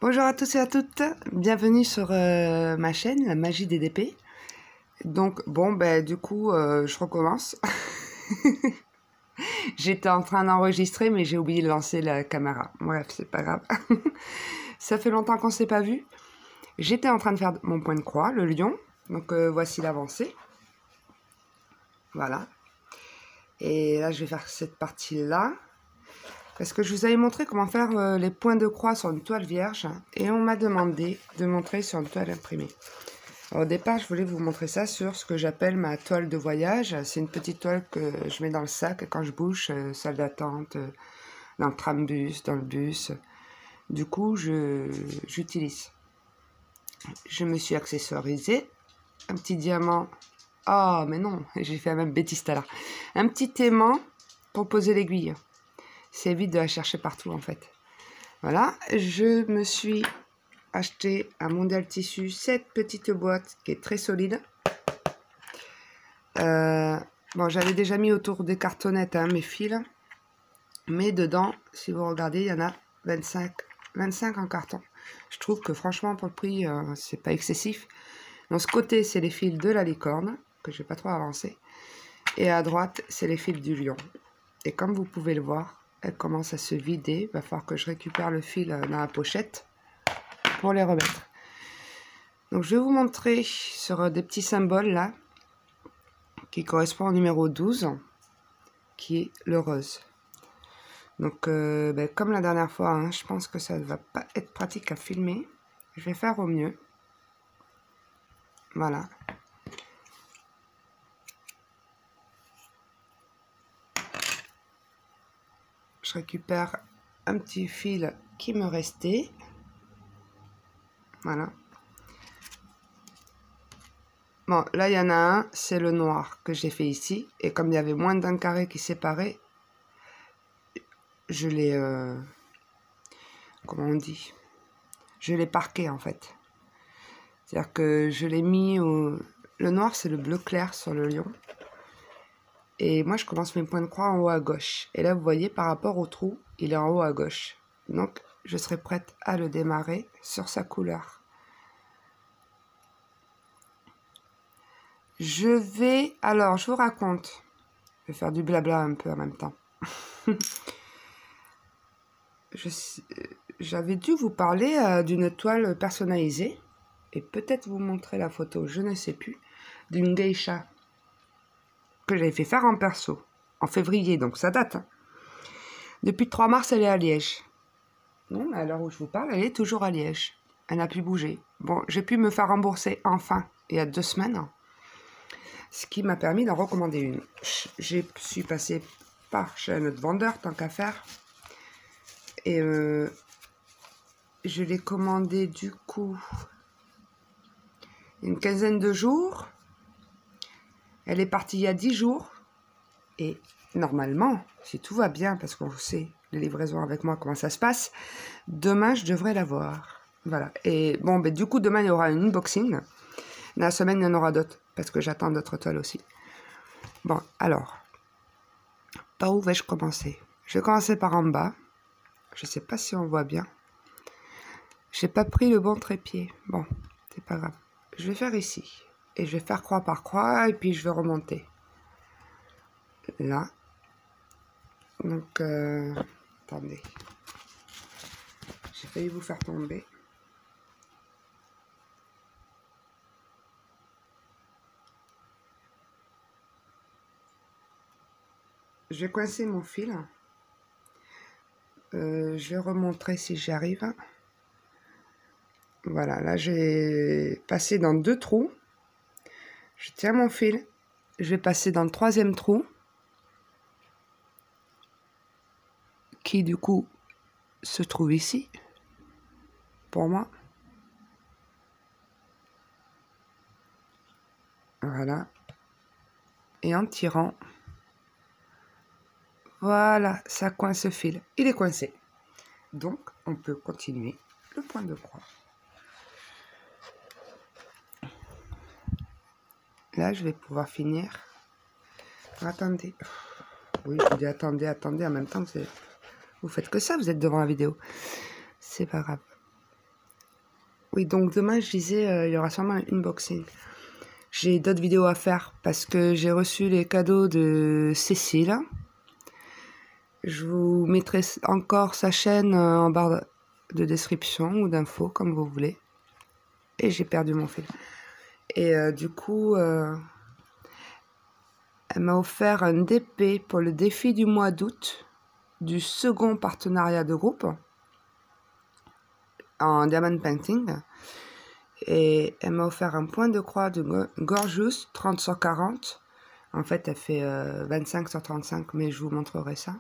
Bonjour à tous et à toutes, bienvenue sur ma chaîne, la magie des DP. Donc bon, du coup, je recommence. J'étais en train d'enregistrer, mais j'ai oublié de lancer la caméra. Bref, c'est pas grave. Ça fait longtemps qu'on s'est pas vu. J'étais en train de faire mon point de croix, le lion. Donc voici l'avancée. Voilà. Et là, je vais faire cette partie-là. Parce que je vous avais montré comment faire les points de croix sur une toile vierge. Et on m'a demandé de montrer sur une toile imprimée. Alors, au départ, je voulais vous montrer ça sur ce que j'appelle ma toile de voyage. C'est une petite toile que je mets dans le sac quand je bouge, salle d'attente, dans le tram-bus, dans le bus. Du coup, j'utilise. Je me suis accessorisée. Un petit diamant. Oh, mais non, j'ai fait la même bêtise tout à l'heure. Un petit aimant pour poser l'aiguille. C'est évite de la chercher partout, en fait. Voilà, je me suis acheté à Mondial Tissu cette petite boîte qui est très solide. Bon, j'avais déjà mis autour des cartonnettes mes fils. Mais dedans, si vous regardez, il y en a 25 en carton. Je trouve que franchement, pour le prix, c'est pas excessif. Dans ce côté, c'est les fils de la licorne, que je vais pas trop avancer. Et à droite, c'est les fils du lion. Et comme vous pouvez le voir, elle commence à se vider. Il va falloir que je récupère le fil dans la pochette pour les remettre. Donc je vais vous montrer sur des petits symboles là, qui correspond au numéro 12, qui est le rose. Donc comme la dernière fois, je pense que ça ne va pas être pratique à filmer. Je vais faire au mieux. Voilà. Je récupère un petit fil qui me restait. Voilà. Bon, là, il y en a un, c'est le noir que j'ai fait ici. Et comme il y avait moins d'un carré qui séparait, je l'ai... comment on dit? Je l'ai parqué, en fait. C'est-à-dire que je l'ai mis au... Le noir, c'est le bleu clair sur le lion. Et moi, je commence mes points de croix en haut à gauche. Et là, vous voyez, par rapport au trou, il est en haut à gauche. Donc, je serai prête à le démarrer sur sa couleur. Alors, je vous raconte. Je vais faire du blabla un peu en même temps. J'avais dû vous parler d'une toile personnalisée. Et peut-être vous montrer la photo, je ne sais plus. D'une geisha que j'avais fait faire en perso. En février, donc ça date. Depuis le 3 mars, elle est à Liège. Non, à l'heure où je vous parle, elle est toujours à Liège. Elle n'a plus bougé. Bon, j'ai pu me faire rembourser enfin, il y a 2 semaines. Ce qui m'a permis d'en recommander une. Je suis passée par chez un autre vendeur, tant qu'à faire. Et je l'ai commandée du coup une quinzaine de jours. Elle est partie il y a 10 jours. Et normalement, si tout va bien, parce qu'on sait les livraisons avec moi, comment ça se passe, demain, je devrais l'avoir. Voilà. Et bon, du coup, demain, il y aura un unboxing. La semaine, il y en aura d'autres, parce que j'attends d'autres toiles aussi. Bon, alors, par où vais-je commencer? Je vais commencer par en bas. Je ne sais pas si on voit bien. J'ai pas pris le bon trépied. Bon, c'est pas grave. Je vais faire ici. Et je vais faire croix par croix, et puis je vais remonter. Là. Donc, attendez. J'ai failli vous faire tomber. Je vais coincer mon fil. Je vais remontrer si j'y arrive. Voilà, là j'ai passé dans 2 trous. Je tiens mon fil. Je vais passer dans le 3e trou. Qui du coup se trouve ici. Pour moi. Voilà. Et en tirant. Voilà, ça coince ce fil. Il est coincé. Donc, on peut continuer le point de croix. Là, je vais pouvoir finir. Attendez. Oui, je vous dis attendez. En même temps, vous faites que ça, vous êtes devant la vidéo. C'est pas grave. Oui, donc demain, je disais, il y aura sûrement un unboxing. J'ai d'autres vidéos à faire parce que j'ai reçu les cadeaux de Cécile. Je vous mettrai encore sa chaîne en barre de description ou d'infos, comme vous voulez. Et j'ai perdu mon fil. Et du coup, elle m'a offert un DP pour le défi du mois d'août du second partenariat de groupe en Diamond Painting. Et elle m'a offert un point de croix de Gorgeous 30 sur 40. En fait, elle fait 25 sur 35, mais je vous montrerai ça.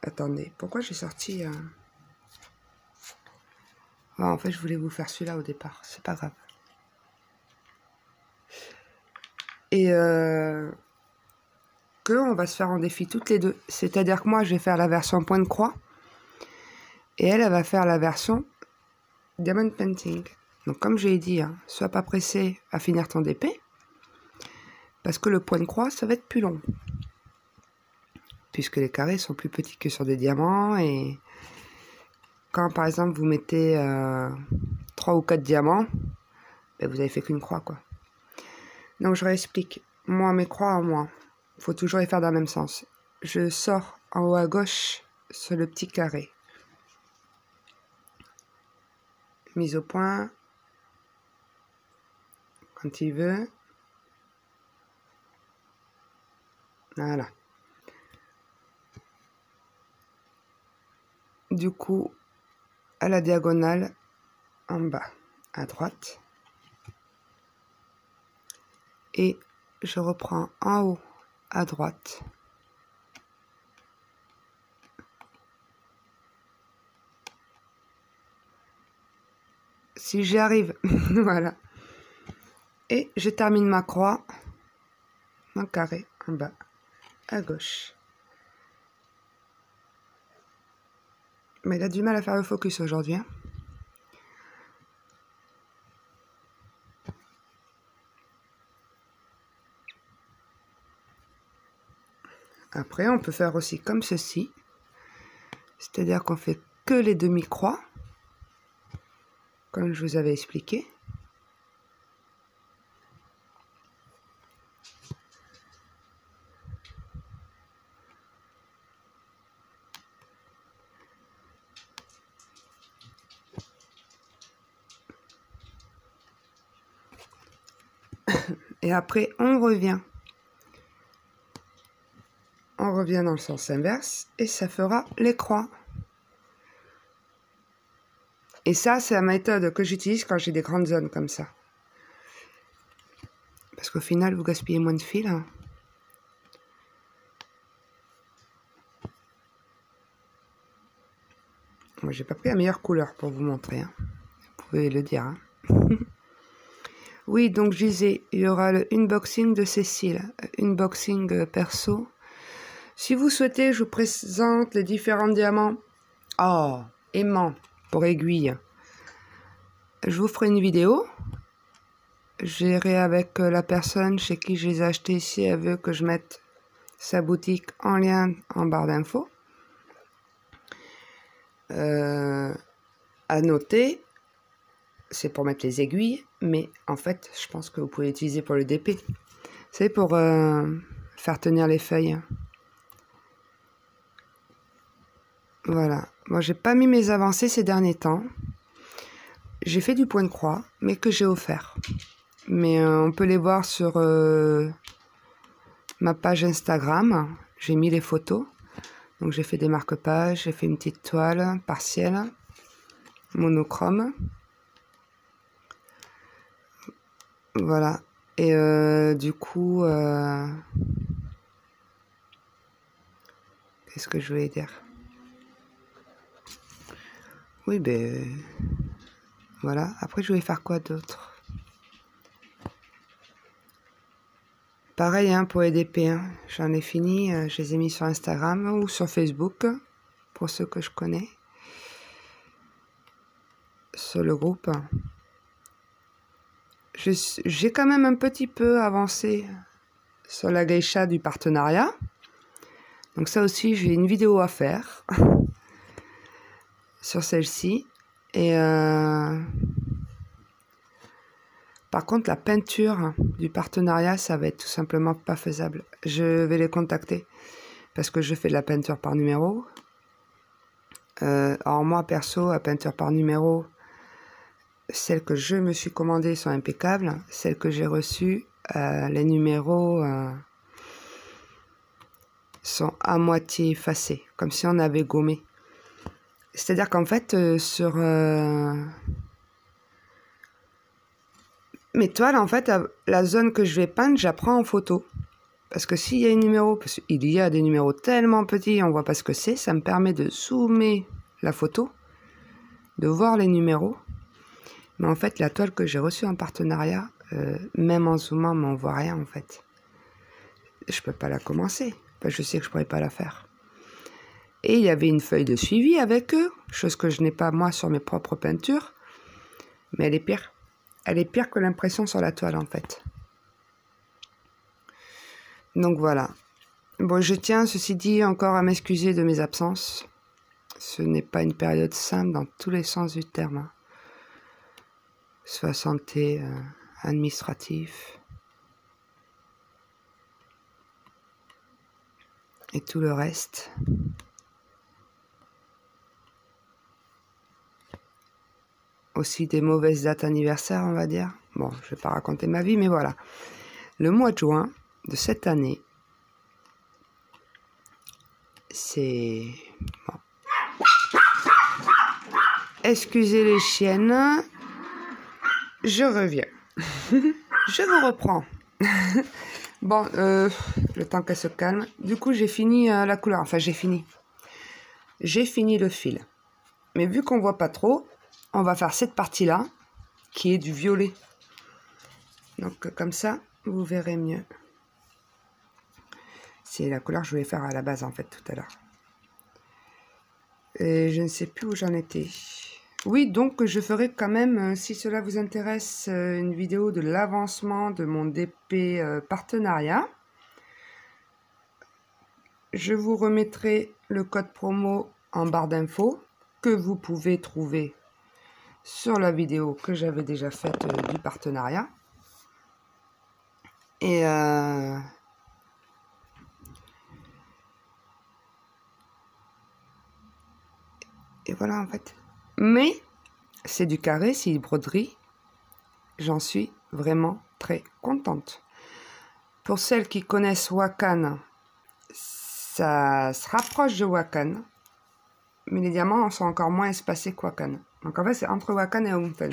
Attendez, pourquoi j'ai sorti... Oh, en fait, je voulais vous faire celui-là au départ, c'est pas grave. Et on va se faire en défi toutes les deux. C'est-à-dire que moi, je vais faire la version point de croix. Et elle va faire la version Diamond Painting. Donc comme je l'ai dit, hein, sois pas pressé à finir ton DP. Parce que le point de croix, ça va être plus long. Puisque les carrés sont plus petits que sur des diamants. Et quand par exemple vous mettez 3 ou 4 diamants, ben, vous avez fait qu'une croix, quoi. Donc je réexplique. Moi, mes croix en moins, il faut toujours les faire dans le même sens. Je sors en haut à gauche sur le petit carré. Mise au point. Quand il veut. Voilà. Du coup, à la diagonale, en bas, à droite. Et je reprends en haut, à droite. Si j'y arrive, voilà. Et je termine ma croix, mon carré, en bas, à gauche. Mais il a du mal à faire le focus aujourd'hui, hein. Après, on peut faire aussi comme ceci. C'est-à-dire qu'on fait que les demi-croix, comme je vous avais expliqué. Et après, on revient. On revient dans le sens inverse et ça fera les croix. Et ça, c'est la méthode que j'utilise quand j'ai des grandes zones comme ça. Parce qu'au final, vous gaspillez moins de fil, hein. Moi, j'ai pas pris la meilleure couleur pour vous montrer, hein. Vous pouvez le dire, hein. Oui, donc je disais, il y aura le unboxing de Cécile, unboxing perso. Si vous souhaitez, je vous présente les différents diamants. Oh, aimant pour aiguille. Je vous ferai une vidéo. J'irai avec la personne chez qui je les ai achetés si elle veut que je mette sa boutique en lien en barre d'infos. À noter, c'est pour mettre les aiguilles, mais en fait, je pense que vous pouvez l'utiliser pour le DP. C'est pour faire tenir les feuilles. Voilà. Moi, j'ai pas mis mes avancées ces derniers temps. J'ai fait du point de croix, mais que j'ai offert. Mais on peut les voir sur ma page Instagram. J'ai mis les photos. Donc j'ai fait des marque-pages, j'ai fait une petite toile partielle, monochrome. Voilà. Et du coup, qu'est-ce que je voulais dire? Oui, ben voilà. Après, je voulais faire quoi d'autre? Pareil, hein, pour les DP, hein. J'en ai fini, je les ai mis sur Instagram ou sur Facebook, pour ceux que je connais. Sur le groupe. J'ai quand même un petit peu avancé sur la geisha du partenariat. Donc ça aussi, j'ai une vidéo à faire sur celle-ci. Et par contre, la peinture du partenariat, ça va être tout simplement pas faisable. Je vais les contacter parce que je fais de la peinture par numéro. Alors moi, perso, la peinture par numéro, celles que je me suis commandées sont impeccables. Celles que j'ai reçues, les numéros sont à moitié effacés, comme si on avait gommé. C'est-à-dire qu'en fait, sur mes toiles, en fait, la zone que je vais peindre, j'apprends en photo. Parce que s'il y a un numéro, parce qu'il y a des numéros tellement petits, on voit pas ce que c'est, ça me permet de zoomer la photo, de voir les numéros. Mais en fait, la toile que j'ai reçue en partenariat, même en zoomant, on voit rien en fait. Je peux pas la commencer, parce que je sais que je pourrais pas la faire. Et il y avait une feuille de suivi avec eux, chose que je n'ai pas moi sur mes propres peintures, mais elle est pire. Elle est pire que l'impression sur la toile en fait. Donc voilà. Bon, je tiens, ceci dit, encore à m'excuser de mes absences. Ce n'est pas une période simple dans tous les sens du terme. Soit santé, administratif et tout le reste. Aussi des mauvaises dates anniversaires, on va dire. Bon, je vais pas raconter ma vie, mais voilà. Le mois de juin de cette année, c'est... Bon. Excusez les chiennes, je reviens. Je vous reprends. Bon, le temps qu'elle se calme. Du coup, j'ai fini la couleur. Enfin, j'ai fini. J'ai fini le fil. Mais vu qu'on voit pas trop, on va faire cette partie-là, qui est du violet. Donc, comme ça, vous verrez mieux. C'est la couleur que je voulais faire à la base, en fait, tout à l'heure. Et je ne sais plus où j'en étais. Oui, donc je ferai quand même, si cela vous intéresse, une vidéo de l'avancement de mon DP partenariat. Je vous remettrai le code promo en barre d'infos que vous pouvez trouver sur la vidéo que j'avais déjà faite du partenariat. Et voilà en fait. Mais c'est du carré, c'est une broderie. J'en suis vraiment très contente. Pour celles qui connaissent Wakan, ça se rapproche de Wakan. Mais les diamants sont encore moins espacés que Wakan. Donc en fait, c'est entre Wakan et Umfen.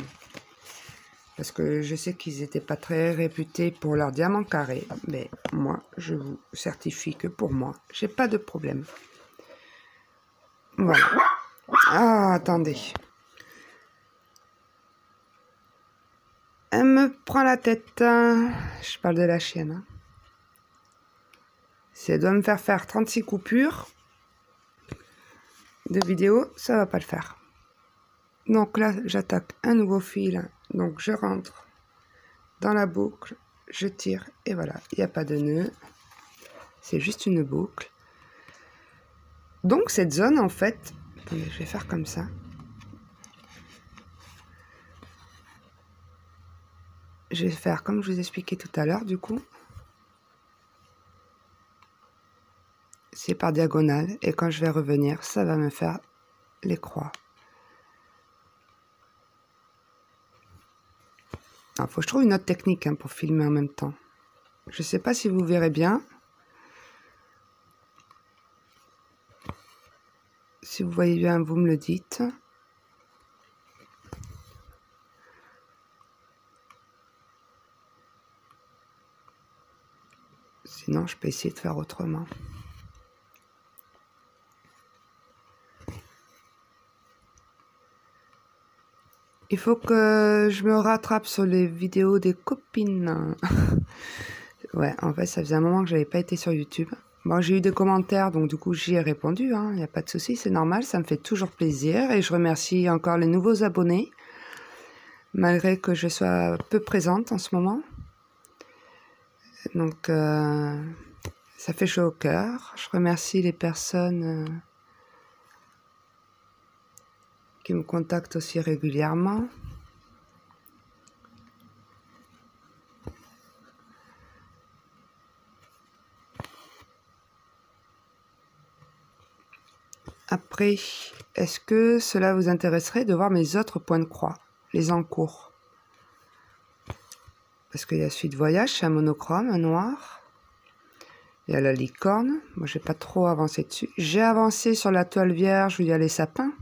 Parce que je sais qu'ils n'étaient pas très réputés pour leurs diamants carrés. Mais moi, je vous certifie que pour moi, j'ai pas de problème. Voilà. Ah, attendez. Elle me prend la tête. Je parle de la chienne. Hein. Si elle doit me faire 36 coupures de vidéo, ça va pas le faire. Donc là, j'attaque un nouveau fil. Donc je rentre dans la boucle, je tire et voilà, il n'y a pas de nœud. C'est juste une boucle. Donc cette zone, en fait, attendez, je vais faire comme ça. Je vais faire comme je vous expliquais tout à l'heure, du coup. C'est par diagonale et quand je vais revenir, ça va me faire les croix. Il faut que je trouve une autre technique hein, pour filmer en même temps. Je ne sais pas si vous verrez bien. Si vous voyez bien, vous me le dites. Sinon, je peux essayer de faire autrement. Il faut que je me rattrape sur les vidéos des copines. Ouais, en fait, ça faisait un moment que j'avais pas été sur YouTube. Bon, j'ai eu des commentaires, donc du coup, j'y ai répondu. Il n'y a pas de souci, c'est normal, ça me fait toujours plaisir. Et je remercie encore les nouveaux abonnés, malgré que je sois peu présente en ce moment. Donc, ça fait chaud au cœur. Je remercie les personnes qui me contactent aussi régulièrement. Après, est-ce que cela vous intéresserait de voir mes autres points de croix, les en cours? Parce qu'il y a Suite Voyage, c'est un monochrome, un noir. Il y a la licorne, moi j'ai pas trop avancé dessus. J'ai avancé sur la toile vierge où il y a les sapins.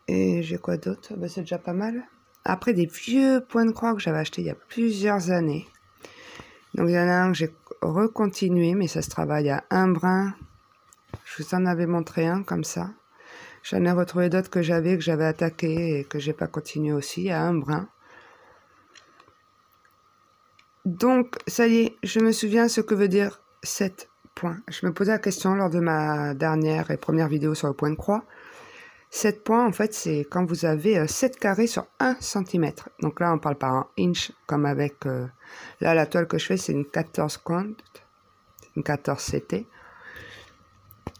Et j'ai quoi d'autre? Ben, c'est déjà pas mal. Après, des vieux points de croix que j'avais achetés il y a plusieurs années. Donc il y en a un que j'ai recontinué, mais ça se travaille à un brin. Je vous en avais montré un comme ça. J'en ai retrouvé d'autres que j'avais attaqué et que j'ai pas continué aussi, à un brin. Donc, ça y est, je me souviens ce que veut dire 7 points. Je me posais la question lors de ma dernière et première vidéo sur le point de croix. 7 points, en fait, c'est quand vous avez 7 carrés sur 1 cm. Donc là, on parle pas en inch, comme avec... là, la toile que je fais, c'est une 14 count, une 14 CT.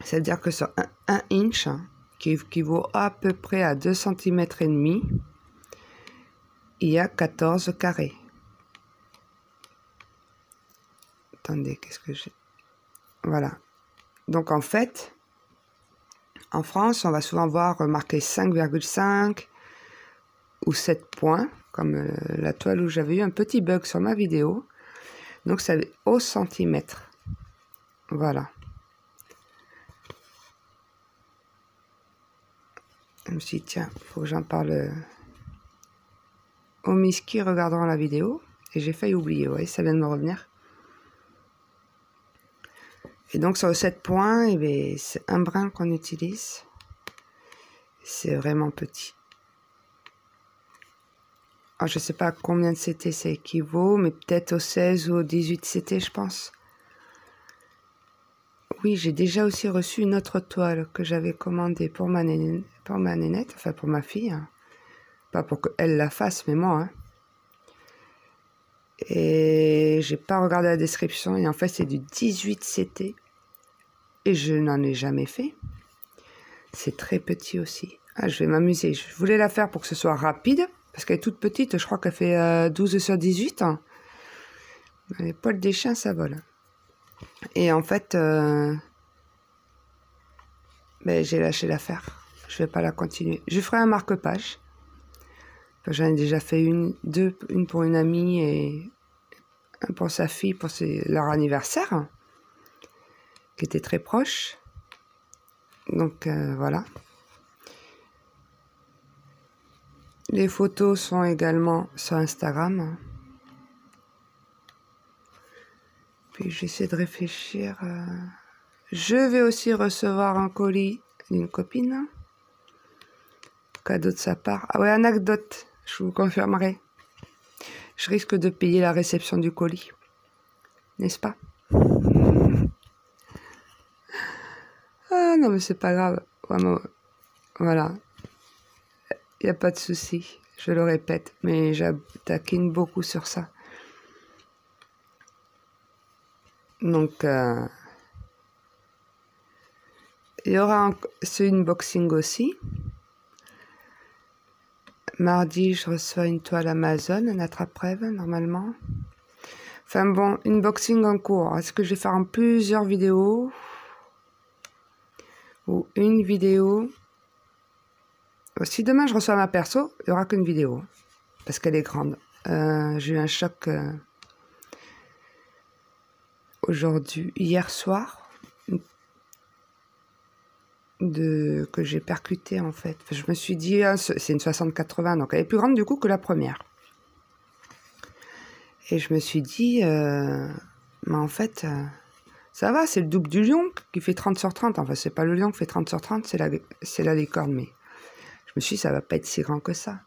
C'est-à-dire que sur 1 inch, qui équivaut à peu près à 2 cm et demi, il y a 14 carrés. Attendez, qu'est-ce que j'ai... Voilà. Donc, en fait, en France, on va souvent voir marqué 5,5 ou 7 points, comme la toile où j'avais eu un petit bug sur ma vidéo. Donc, c'est au centimètre. Voilà. Je me suis dit, tiens, il faut que j'en parle aux miss qui regarderont la vidéo. Et j'ai failli oublier, ouais, ça vient de me revenir. Et donc, sur le 7 points, eh c'est un brin qu'on utilise. C'est vraiment petit. Alors, je ne sais pas à combien de CT ça équivaut, mais peut-être au 16 ou au 18 CT, je pense. Oui, j'ai déjà aussi reçu une autre toile que j'avais commandée pour ma nénette, enfin pour ma fille. Hein. Pas pour qu'elle la fasse, mais moi. Hein. Et j'ai pas regardé la description, et en fait, c'est du 18 CT. Et je n'en ai jamais fait. C'est très petit aussi. Ah, je vais m'amuser. Je voulais la faire pour que ce soit rapide, parce qu'elle est toute petite. Je crois qu'elle fait 12 sur 18. Hein. Les poils des chiens, ça vole. Et en fait, j'ai lâché l'affaire. Je vais pas la continuer. Je ferai un marque-page. J'en ai déjà fait une pour une amie et un pour sa fille pour leur anniversaire, qui était très proche. Donc voilà. Les photos sont également sur Instagram. Puis j'essaie de réfléchir. Je vais aussi recevoir un colis d'une copine. Cadeau de sa part. Ah ouais, anecdote, je vous confirmerai. Je risque de payer la réception du colis. N'est-ce pas? Ah non, mais c'est pas grave. Vraiment, voilà. Il n'y a pas de souci. Je le répète. Mais j'attaquine beaucoup sur ça. Donc, il y aura ce unboxing aussi. Mardi, je reçois une toile Amazon, un attrape-rêve, normalement. Enfin bon, unboxing en cours. Est-ce que je vais faire en plusieurs vidéos? Ou une vidéo? Si demain je reçois ma perso, il n'y aura qu'une vidéo. Parce qu'elle est grande. J'ai eu un choc hier soir. Que j'ai percuté en fait. Je me suis dit, c'est une 60-80, donc elle est plus grande du coup que la première. Et je me suis dit, mais en fait, ça va, c'est le double du lion qui fait 30 sur 30. Enfin, c'est pas le lion qui fait 30 sur 30, c'est la licorne, mais je me suis dit, ça va pas être si grand que ça.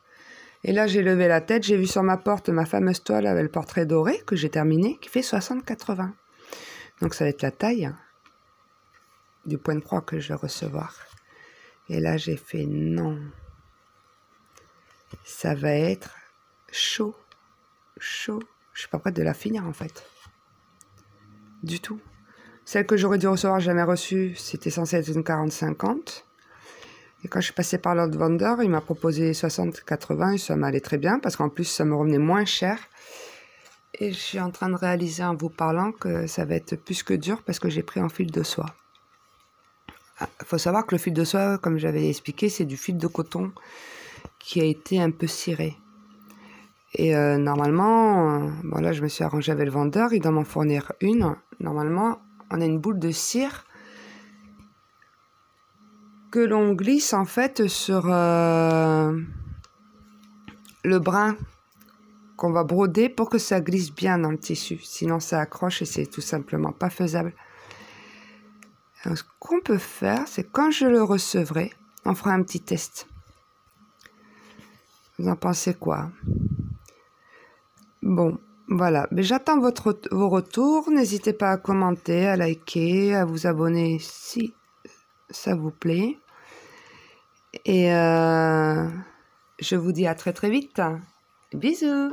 Et là, j'ai levé la tête, j'ai vu sur ma porte ma fameuse toile avec le portrait doré que j'ai terminé, qui fait 60-80. Donc ça va être la taille du point de croix que je vais recevoir. Et là, j'ai fait non. Ça va être chaud. Chaud. Je suis pas prête de la finir, en fait. Du tout. Celle que j'aurais dû recevoir, jamais reçue, c'était censé être une 40-50. Et quand je suis passée par l'autre vendeur, il m'a proposé 60-80 et ça m'allait très bien parce qu'en plus, ça me revenait moins cher. Et je suis en train de réaliser en vous parlant que ça va être plus que dur parce que j'ai pris en fil de soie. Il faut savoir que le fil de soie, comme j'avais expliqué, c'est du fil de coton qui a été un peu ciré. Et normalement, bon là je me suis arrangée avec le vendeur, il doit m'en fournir une. Normalement, on a une boule de cire que l'on glisse en fait sur le brin qu'on va broder pour que ça glisse bien dans le tissu. Sinon ça accroche et c'est tout simplement pas faisable. Alors, ce qu'on peut faire, c'est quand je le recevrai, on fera un petit test. Vous en pensez quoi? Bon, voilà. Mais j'attends vos retours. N'hésitez pas à commenter, à liker, à vous abonner si ça vous plaît. Et je vous dis à très très vite. Bisous!